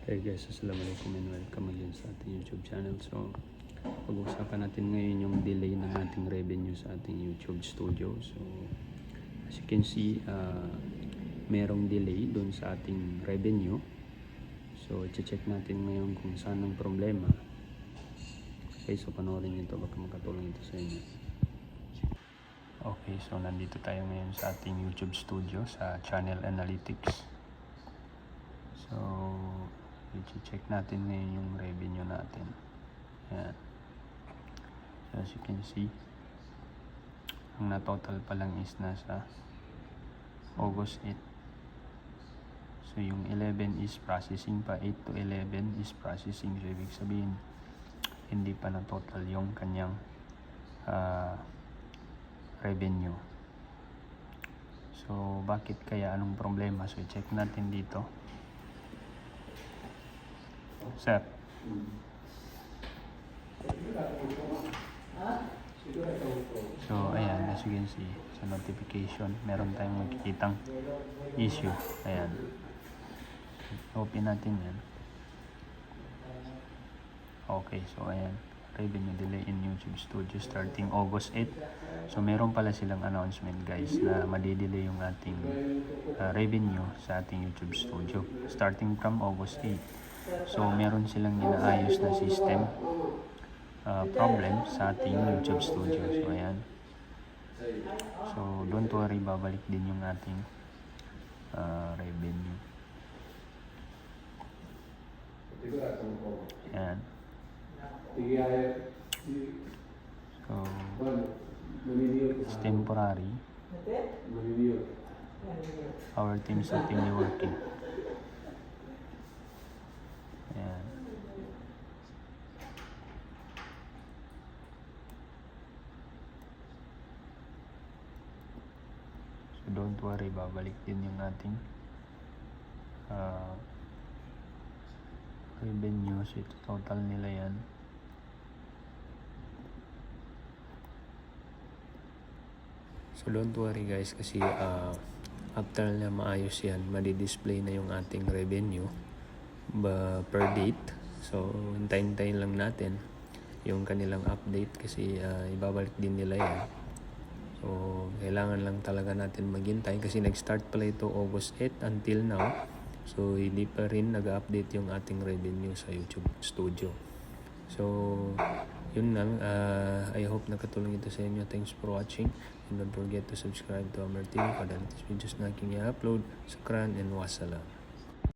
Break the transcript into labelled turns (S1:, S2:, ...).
S1: Hey guys, assalamualaikum and welcome again sa ating YouTube channel. So, pag-uusapan natin ngayon yung delay ng ating revenue sa ating YouTube studio. So, as you can see, merong delay doon sa ating revenue. So, i-check natin ngayon kung saan ang problema. Okay, so panoorin nyo ito, baka makatulong ito sa inyo. Okay, so nandito tayo ngayon sa ating YouTube studio sa Channel Analytics. So, i-check natin ngayon yung revenue natin. Ayan. So, as you can see, ang na-total pa lang is nasa August 8. So, yung 11 is processing pa. 8 to 11 is processing. So, ibig sabihin, hindi pa na-total yung kanyang revenue. So, bakit kaya? Anong problema? So, i-check natin dito. Sir. So, ayan, as you can see, sa notification, meron tayong makikitang issue. Ayan. Open natin yan. Okay, so ayan. Revenue delay in YouTube Studio starting August 8. So, meron pala silang announcement, guys, na madidelay yung ating revenue sa ating YouTube Studio starting from August 8. So, meron silang inaayos na system problem sa ating YouTube Studio. So, ayan. So, don't worry, babalik din yung ating revenue. Ayan. So, it's temporary. Our team is actively working. Ayan. So, don't worry, babalik din yung ating revenue. So, ito total nila yan. So, don't worry guys, kasi after na maayos yan, madi-display na yung ating revenue per date. So, hintayin lang natin yung kanilang update kasi ibabalik din nila yan. So, kailangan lang talaga natin maghintay kasi nag-start pala ito August 8 until now. So, hindi pa rin nag-update yung ating revenue sa YouTube Studio. So, yun lang. I hope nakatulong ito sa inyo. Thanks for watching. And don't forget to subscribe to Amar TV for the latest videos na aking i-upload. Shukran and wassalam.